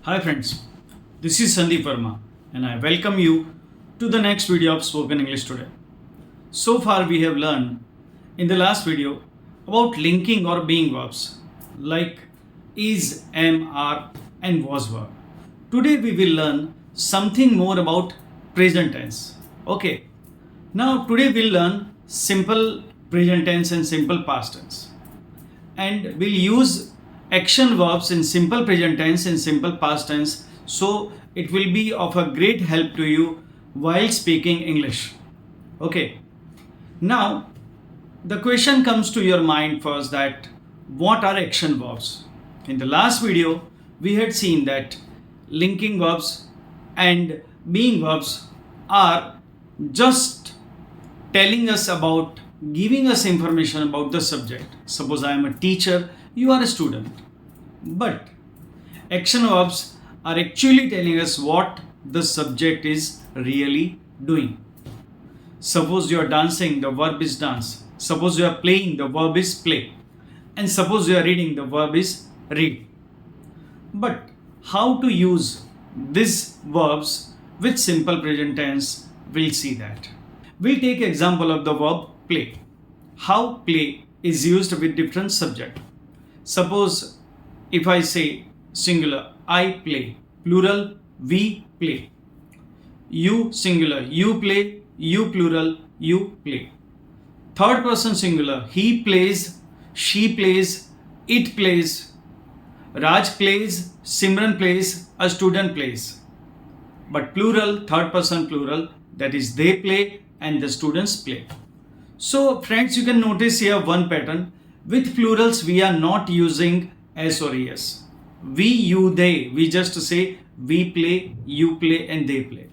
Hi friends, this is Sandeep Varma and I welcome you to the next video of Spoken English today. So far we have learned in the last video about linking or being verbs like is, am, are and was verb. Today we will learn something more about present tense. Okay, now today we'll learn simple present tense and simple past tense. And we'll use action verbs in simple present tense and simple past tense, so it will be of a great help to you while speaking English. Okay, now the question comes to your mind first that what are action verbs? In the last video we had seen that linking verbs and being verbs are just telling us about, giving us information about the subject. Suppose I am a teacher, you are a student. But action verbs are actually telling us what the subject is really doing. Suppose you are dancing, the verb is dance. Suppose you are playing, the verb is play. And suppose you are reading, the verb is read. But how to use these verbs with simple present tense, we'll see that. We'll take example of the verb play. How play is used with different subject. Suppose if I say singular, I play, plural, we play. You singular, you play, you plural, you play. Third person singular, he plays, she plays, it plays, Raj plays, Simran plays, a student plays. But plural, third person plural, that is they play and the students play. So friends, you can notice here one pattern. With plurals we are not using s or es. We, you, they. We just say we play, you play and they play.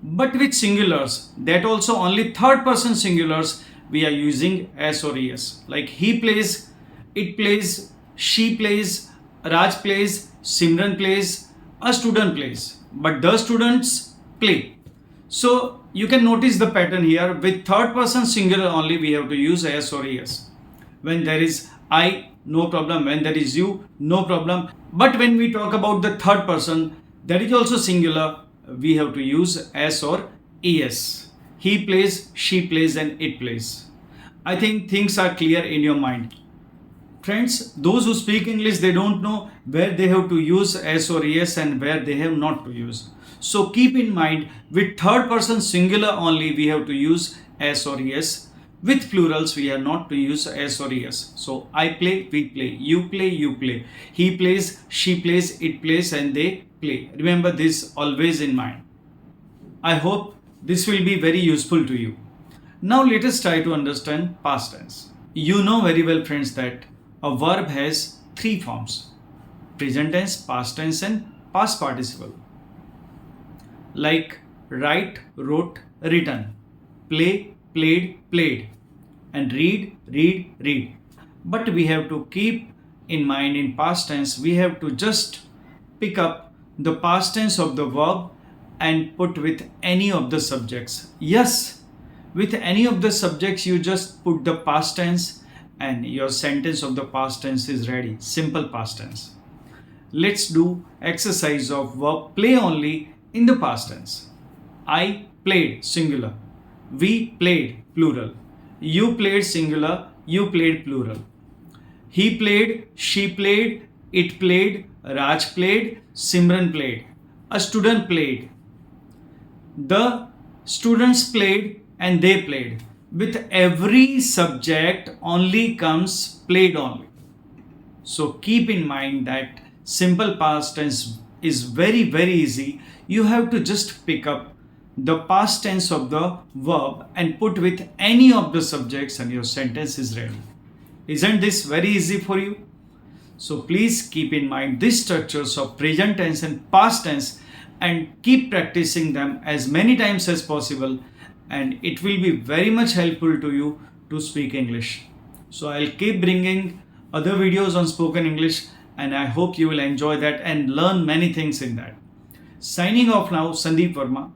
But with singulars, that also only third person singulars, we are using s or es. Like he plays, it plays, she plays, Raj plays, Simran plays, a student plays. But the students play. So you can notice the pattern here. With third person singular only we have to use s or es. When there is I, no problem. When there is you, no problem. But when we talk about the third person, that is also singular, we have to use s or es. He plays, she plays and it plays. I think things are clear in your mind. Friends, those who speak English, they don't know where they have to use s or es and where they have not to use. So keep in mind, with third person singular only we have to use s or es. With plurals we are not to use s or es. So I play, we play, you play, you play, he plays, she plays, it plays and they play. Remember this always in mind. I hope this will be very useful to you. Now let us try to understand past tense. You know very well friends that a verb has three forms: present tense, past tense and past participle. Like write, wrote, written, play, played, played, and read, read, read. But we have to keep in mind in past tense, we have to just pick up the past tense of the verb and put with any of the subjects. Yes, with any of the subjects you just put the past tense and your sentence of the past tense is ready. Simple past tense. Let's do exercise of verb play only in the past tense. I played, singular. We played, plural. You played, singular. You played, plural. He played, she played, it played, Raj played, Simran played. A student played. The students played and they played. With every subject only comes played only. So keep in mind that simple past tense is very easy. You have to just pick up the past tense of the verb and put with any of the subjects and your sentence is ready. Isn't this very easy for you? So please keep in mind these structures of present tense and past tense and keep practicing them as many times as possible, and it will be very much helpful to you to speak English. So I'll keep bringing other videos on spoken English and I hope you will enjoy that and learn many things in that. Signing off now, Sandeep Varma.